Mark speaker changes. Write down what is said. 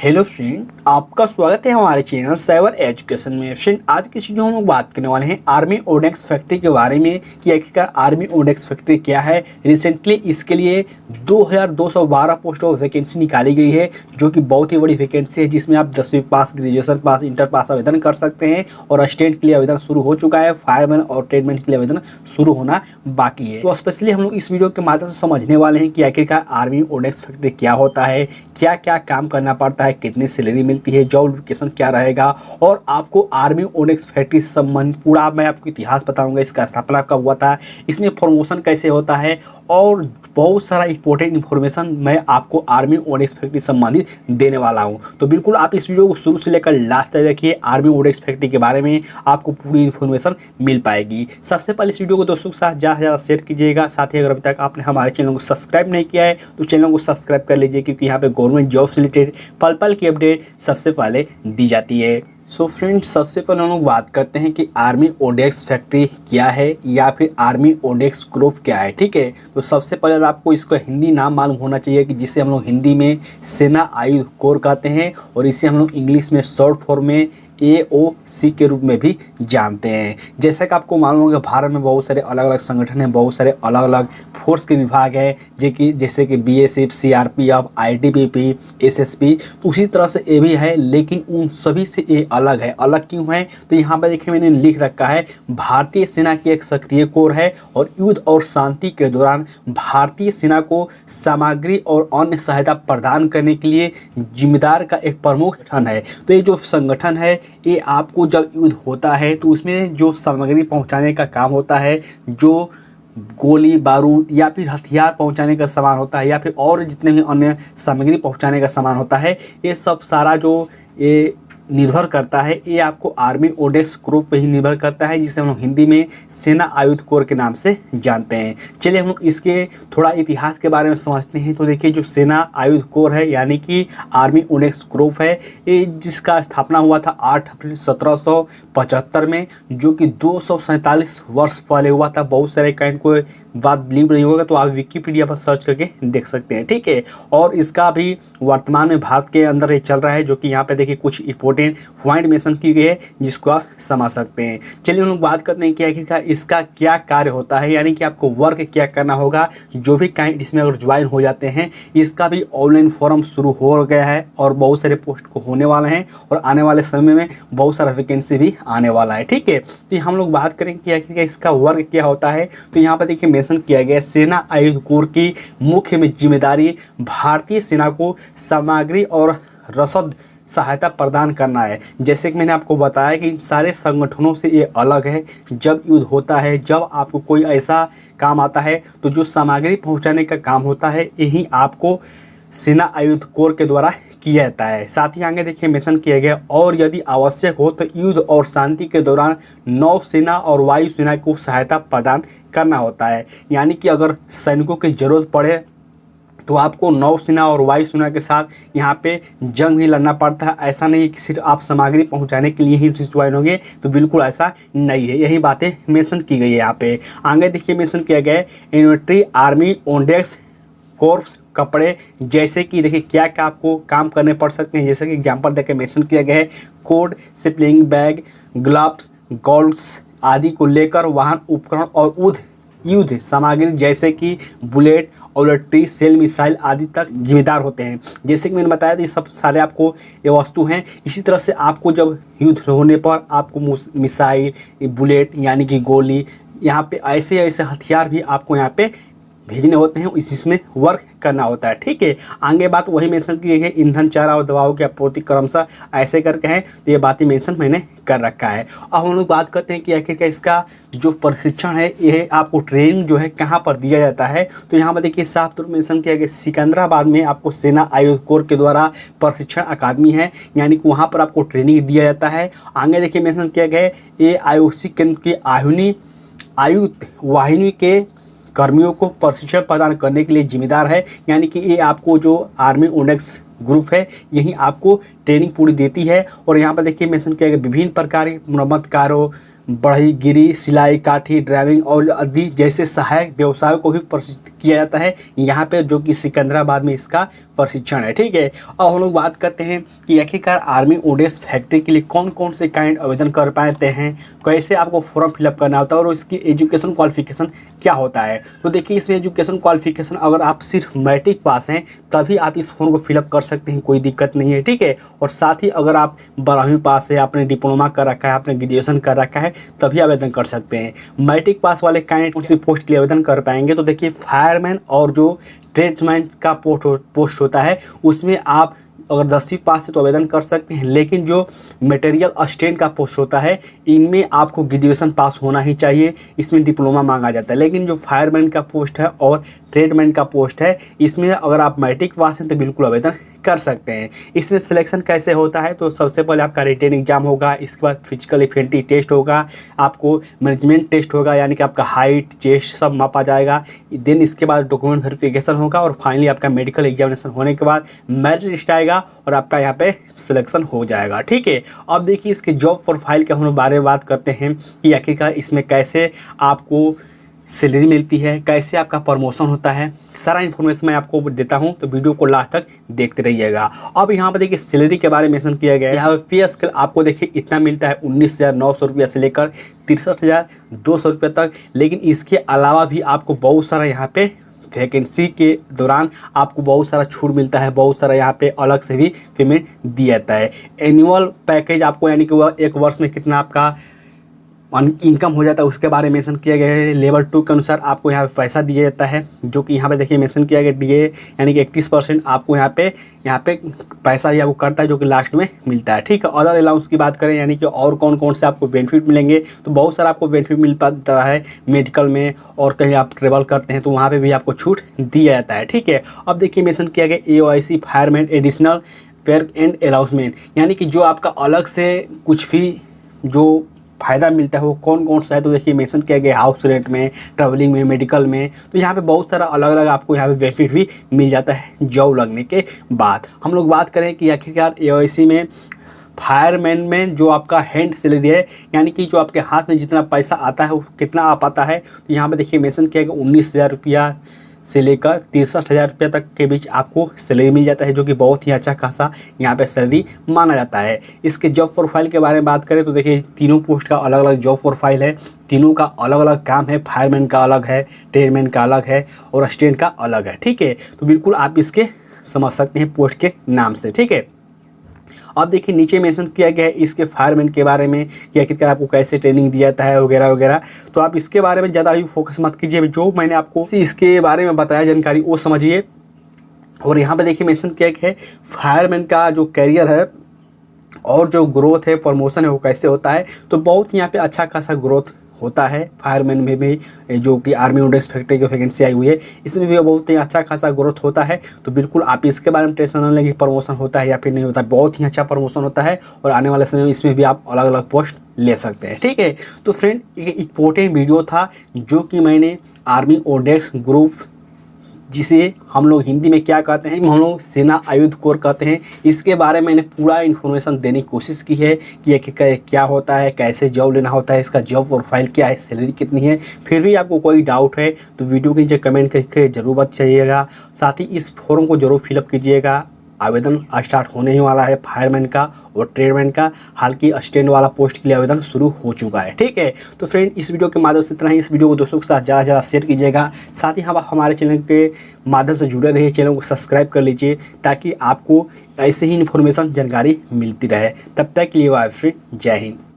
Speaker 1: Hello friend, आपका स्वागत है हमारे चैनल साइबर एजुकेशन में। फ्रेंड, आज की वीडियो हम लोग बात करने वाले हैं आर्मी ओडेक्स फैक्ट्री के बारे में कि आखिरकार आर्मी ओडेक्स फैक्ट्री क्या है। रिसेंटली इसके लिए 2212 पोस्ट ऑफ वैकेंसी निकाली गई है, जो कि बहुत ही बड़ी वैकेंसी है, जिसमें आप 10वीं पास, ग्रेजुएशन पास, इंटर पास आवेदन कर सकते हैं। और असिस्टेंट के लिए आवेदन शुरू हो चुका है, फायरमैन और ट्रेडमैन के लिए आवेदन शुरू होना बाकी है। तो स्पेशली हम लोग इस वीडियो के माध्यम से समझने वाले हैं कि आखिरकार आर्मी ओडेक्स फैक्ट्री क्या होता है, क्या क्या काम करना पड़ता है, कितनी सैलरी मिलती है, जॉब लोकेशन क्या रहेगा, और आपको आर्मी ओडेक्स फैक्ट्री से संबंधित पूरा मैं आपको इतिहास बताऊंगा, इसका स्थापना कब हुआ था, इसमें प्रमोशन कैसे होता है, और बहुत सारा इंपॉर्टेंट इन्फॉर्मेशन मैं आपको आर्मी ओडेक्स फैक्ट्री से संबंधित देने वाला हूं। तो बिल्कुल आप इस वीडियो को शुरू से लेकर लास्ट तक देखिए, आर्मी ओडेक्स फैक्ट्री के बारे में आपको पूरी इन्फॉर्मेशन मिल पाएगी। सबसे पहले इस वीडियो को दोस्तों के साथ ज़्यादा शेयर कीजिएगा। साथ ही अगर अभी तक आपने हमारे चैनल को सब्सक्राइब नहीं किया है तो चैनल को सब्सक्राइब कर लीजिए, क्योंकि यहाँ पे गवर्नमेंट जॉब से रिलेटेड पल पल की अपडेट सबसे पहले दी जाती है। सो फ्रेंड्स, सबसे पहले हम लोग बात करते हैं कि आर्मी ओडेक्स फैक्ट्री क्या है या फिर आर्मी ओडेक्स ग्रुप क्या है। ठीक है, तो सबसे पहले आपको इसका हिंदी नाम मालूम होना चाहिए, कि जिसे हम लोग हिंदी में सेना आयुध कोर कहते हैं, और इसे हम लोग इंग्लिश में शॉर्ट फॉर्म में AOC के रूप में भी जानते हैं। जैसा कि आपको मालूम होगा, भारत में बहुत सारे अलग अलग संगठन हैं, बहुत सारे अलग अलग फोर्स के विभाग हैं, जैसे कि BSF, CRPF, ITBP, SSB। तो उसी तरह से ये भी है, लेकिन उन सभी से ये अलग है। अलग क्यों है? तो यहाँ पर देखिए मैंने लिख रखा है, भारतीय सेना की एक सक्रिय कोर है और युद्ध और शांति के दौरान भारतीय सेना को सामग्री और अन्य सहायता प्रदान करने के लिए जिम्मेदार का एक प्रमुख संगठन है। तो ये जो संगठन है, ये आपको जब युद्ध होता है तो उसमें जो सामग्री पहुंचाने का काम होता है, जो गोली बारूद या फिर हथियार पहुंचाने का सामान होता है, या फिर और जितने भी अन्य सामग्री पहुंचाने का सामान होता है, ये सब सारा जो ये निर्भर करता है, ये आपको आर्मी ओडेक्स ग्रुप पे ही निर्भर करता है, जिसे हम लोग हिंदी में सेना आयुध कोर के नाम से जानते हैं। चलिए हम लोग इसके थोड़ा इतिहास के बारे में समझते हैं। तो देखिए, जो सेना आयुध कोर है यानी कि आर्मी ओडेक्स ग्रुप है, ये जिसका स्थापना हुआ था 8 अप्रैल 1775 में, जो कि 247 वर्ष पहले हुआ था। बहुत सारे काइंड को बात बिलीव नहीं होगा तो आप विकिपीडिया पर सर्च करके देख सकते हैं। ठीक है, और इसका भी वर्तमान में भारत के अंदर ये चल रहा है, जो कि यहाँ पे देखिए कुछ इंपॉर्टेंट पॉइंट मेंशन की गई है, जिसको आप समझ सकते हैं। चलिए हम लोग बात करते हैं कि आखिरकार इसका क्या कार्य होता है, यानी कि आपको वर्क क्या करना होगा। जो भी काइंड इसमें अगर ज्वाइन हो जाते हैं, इसका भी ऑनलाइन फॉर्म शुरू हो गया है और बहुत सारे पोस्ट को होने वाले हैं, और आने वाले समय में बहुत सारा वैकेंसी भी आने वाला है। ठीक है, तो हम लोग बात करें कि आखिरकार इसका वर्क क्या होता है। तो यहाँ पर देखिए मेंशन किया गया है, सेना आयुध कोर की मुख्य में जिम्मेदारी भारतीय सेना को सामग्री और रसद सहायता प्रदान करना है। जैसे कि मैंने आपको बताया कि इन सारे संगठनों से ये अलग है। जब युद्ध होता है, जब आपको कोई ऐसा काम आता है, तो जो सामग्री पहुंचाने का काम होता है, यही आपको सेना आयुध कोर के द्वारा किया जाता है। साथ ही आगे देखिए मेंशन किया गया, और यदि आवश्यक हो तो युद्ध और शांति के दौरान नौसेना और वायुसेना को सहायता प्रदान करना होता है। यानी कि अगर सैनिकों की जरूरत पड़े तो आपको नौसेना और वायुसेना के साथ यहाँ पे जंग भी लड़ना पड़ता है। ऐसा नहीं कि सिर्फ आप सामग्री पहुँचाने के लिए ही ज्वाइन होंगे, तो बिल्कुल ऐसा नहीं है। यही बातें मेंशन की गई है यहाँ पे। आगे देखिए मेंशन किया गया है, इन्वेंट्री आर्मी ओडेक्स कोर्स कपड़े, जैसे कि देखिए क्या क्या आपको काम करने पड़ सकते हैं। जैसे कि एग्जाम्पल देकर मेंशन किया गया है, कोट, स्प्लिंग बैग, ग्लव्स, गोल्ड्स आदि को लेकर वाहन उपकरण और युद्ध सामग्री जैसे कि बुलेट, आर्टिलरी, सेल, मिसाइल आदि तक जिम्मेदार होते हैं। जैसे कि मैंने बताया था, ये सब सारे आपको ये वस्तु हैं। इसी तरह से आपको जब युद्ध होने पर आपको मिसाइल, बुलेट यानी कि गोली, यहाँ पे ऐसे ऐसे हथियार भी आपको यहाँ पे भेजने होते हैं, इसमें वर्क करना होता है। ठीक है, आगे बात वही मेंशन की गई है, ईंधन, चारा और दवाओं की आपूर्ति क्रमशः ऐसे करके हैं। तो ये बातें मेंशन मैंने कर रखा है। अब हम लोग बात करते हैं कि आखिरकार इसका जो प्रशिक्षण है, ये आपको ट्रेनिंग जो है कहाँ पर दिया जाता है। तो यहाँ पर देखिए साफ तौर पर मेंशन किया गया, सिकंदराबाद में आपको सेना आयुध कोर के द्वारा प्रशिक्षण अकादमी है, यानी कि वहाँ पर आपको ट्रेनिंग दिया जाता है। आगे देखिए मेंशन किया गया, AIOC केंद्र की आयुध वाहिनी के कर्मियों को प्रशिक्षण प्रदान करने के लिए जिम्मेदार है। यानी कि ये आपको जो आर्मी ओडेक्स ग्रुप है, यही आपको ट्रेनिंग पूरी देती है। और यहाँ पर देखिए मेंशन किया गया, विभिन्न प्रकार के मरम्मत कार्यों बढ़ई गिरी, सिलाई काठी, ड्राइविंग और आदि जैसे सहायक व्यवसायों को भी प्रशिक्षित किया जाता है यहाँ पे, जो कि सिकंदराबाद में इसका प्रशिक्षण है। ठीक है, अब हम लोग बात करते हैं कि आखिरकार आर्मी ओडेक्स फैक्ट्री के लिए कौन कौन से कैंडिडेट आवेदन कर पाते हैं, कैसे आपको फॉर्म फिलअप करना होता है और इसकी एजुकेशन क्वालिफिकेशन क्या होता है। तो देखिए, इसमें एजुकेशन क्वालिफिकेशन अगर आप सिर्फ मैट्रिक पास हैं तभी आप इस फॉर्म को फिलअप कर सकते हैं, कोई दिक्कत नहीं है। ठीक है, और साथ ही अगर आप 12वीं पास है, आपने डिप्लोमा कर रखा है, आपने ग्रेजुएशन कर रखा है, तभी आवेदन कर सकते हैं। मैट्रिक पास वाले कैंडिडेट उसी पोस्ट के लिए आवेदन कर पाएंगे। तो देखिए, फायरमैन और जो ट्रेड्समैन का पोस्ट होता है उसमें आप अगर 10वीं पास है तो आवेदन कर सकते हैं, लेकिन जो मटेरियल असिस्टेंट का पोस्ट होता है इनमें आपको ग्रेजुएशन पास होना ही चाहिए, इसमें डिप्लोमा मांगा जाता है। लेकिन जो फायरमैन का पोस्ट है और ट्रेडमैन का पोस्ट है इसमें अगर आप मैट्रिक पास हैं तो बिल्कुल आवेदन कर सकते हैं। इसमें सिलेक्शन कैसे होता है, तो सबसे पहले आपका रिटन एग्जाम होगा, इसके बाद फिजिकल एफिनिटी टेस्ट होगा, आपको मैनेजमेंट टेस्ट होगा, यानी कि आपका हाइट चेस्ट सब मापा जाएगा। देन इसके बाद डॉक्यूमेंट वेरिफिकेशन होगा और फाइनली आपका मेडिकल एग्जामिनेशन होने के बाद मेरिट लिस्ट आएगा और आपका यहाँ पे सिलेक्शन हो जाएगा। ठीक है, अब देखिए इसके जॉब प्रोफाइल के हम बारे में बात करते हैं कि आखिरकार इसमें कैसे आपको सैलरी मिलती है, कैसे आपका प्रमोशन होता है, सारा इन्फॉर्मेशन मैं आपको देता हूं, तो वीडियो को लास्ट तक देखते रहिएगा। अब यहाँ पर देखिए सैलरी के बारे में मेंशन किया गया है। यहाँ पे पे स्केल आपको देखिए इतना मिलता है 19,900 रुपया से लेकर 63,200 रुपये तक। लेकिन इसके अलावा भी आपको बहुत सारा यहाँ पे वैकेंसी के दौरान आपको बहुत सारा छूट मिलता है, बहुत सारा यहाँ पे अलग से भी पेमेंट दिया जाता है। एनुअल पैकेज आपको यानी कि वह एक वर्ष में कितना आपका इनकम हो जाता है उसके बारे में मेंशन किया गया है। लेवल 2 के अनुसार आपको यहाँ पे पैसा दिया जाता है, जो कि यहाँ पे देखिए मेंशन किया गया डीए यानी कि 31% आपको यहाँ पे पैसा ही आपको करता है, जो कि लास्ट में मिलता है। ठीक है, अदर अलाउंस की बात करें यानी कि और कौन कौन से आपको बेनिफिट मिलेंगे, तो बहुत सारा आपको बेनिफिट मिल पाता है मेडिकल में, और कहीं आप ट्रेवल करते हैं तो वहाँ पर भी आपको छूट दिया जाता है। ठीक है, अब देखिए मेंशन किया गया AOIC fireman additional fair and announcement, यानी कि जो आपका अलग से कुछ भी जो फ़ायदा मिलता है वो कौन कौन सा है। तो देखिए मेंशन किया गया हाउस रेंट में, ट्रैवलिंग में, मेडिकल में, तो यहाँ पे बहुत सारा अलग अलग आपको यहाँ पे बेनिफिट भी मिल जाता है जॉब लगने के बाद। हम लोग बात करें कि आखिरकार AOIC में फायरमैन में जो आपका हैंड सैलरी है, यानी कि जो आपके हाथ में जितना पैसा आता है वो कितना आ पाता है, तो यहाँ पर देखिए मेंशन किया गया 19,000 रुपया से लेकर 63,000 रुपये तक के बीच आपको सैलरी मिल जाता है, जो कि बहुत ही अच्छा खासा यहाँ पे सैलरी माना जाता है। इसके जॉब प्रोफाइल के बारे में बात करें तो देखिए तीनों पोस्ट का अलग अलग जॉब प्रोफाइल है, तीनों का अलग अलग काम है। फायरमैन का अलग है, ट्रेडमैन का अलग है और असिस्टेंट का अलग है। ठीक है, तो बिल्कुल आप इसके समझ सकते हैं पोस्ट के नाम से। ठीक है, अब देखिए नीचे मेंशन किया गया है इसके फायरमैन के बारे में कि आखिरकार आपको कैसे ट्रेनिंग दिया जाता है वगैरह वगैरह। तो आप इसके बारे में ज़्यादा भी फोकस मत कीजिए, जो मैंने आपको इसके बारे में बताया जानकारी वो समझिए। और यहाँ पे देखिए मेंशन किया गया है फायरमैन का जो कैरियर है और जो ग्रोथ है, प्रमोशन है, वो कैसे होता है। तो बहुत ही यहाँ पे अच्छा खासा ग्रोथ होता है फायरमैन में भी, जो कि आर्मी ओडेक्स फैक्ट्री की वैकेंसी आई हुई है, इसमें भी बहुत ही अच्छा खासा ग्रोथ होता है। तो बिल्कुल आप इसके बारे में टेंशन न लें कि प्रमोशन होता है या फिर नहीं होता, बहुत ही अच्छा प्रमोशन होता है और आने वाले समय में इसमें भी आप अलग अलग पोस्ट ले सकते हैं। ठीक है, तो फ्रेंड एक इम्पोर्टेंट वीडियो था जो कि मैंने आर्मी ओडेक्स ग्रुप, जिसे हम लोग हिंदी में क्या कहते हैं, हम लोग सेना आयुध कोर कहते हैं, इसके बारे में मैंने पूरा इन्फॉर्मेशन देने की कोशिश की है कि क्या होता है, कैसे जॉब लेना होता है, इसका जॉब प्रोफाइल क्या है, सैलरी कितनी है। फिर भी आपको कोई डाउट है तो वीडियो के नीचे कमेंट करके ज़रूर बताइएगा। साथ ही इस फॉर्म को ज़रूर फिलअप कीजिएगा। आवेदन स्टार्ट होने ही वाला है फायरमैन का और ट्रेडमैन का, हालांकि असिस्टेंट वाला पोस्ट के लिए आवेदन शुरू हो चुका है। ठीक है, तो फ्रेंड इस वीडियो के माध्यम से इतना ही। इस वीडियो को दोस्तों के साथ ज़्यादा ज़्यादा शेयर कीजिएगा। साथ ही आप हमारे चैनल के माध्यम से जुड़े रहिए, चैनल को सब्सक्राइब कर लीजिए ताकि आपको ऐसे ही इन्फॉर्मेशन जानकारी मिलती रहे। तब तक के लिए फ्रेंड, जय हिंद।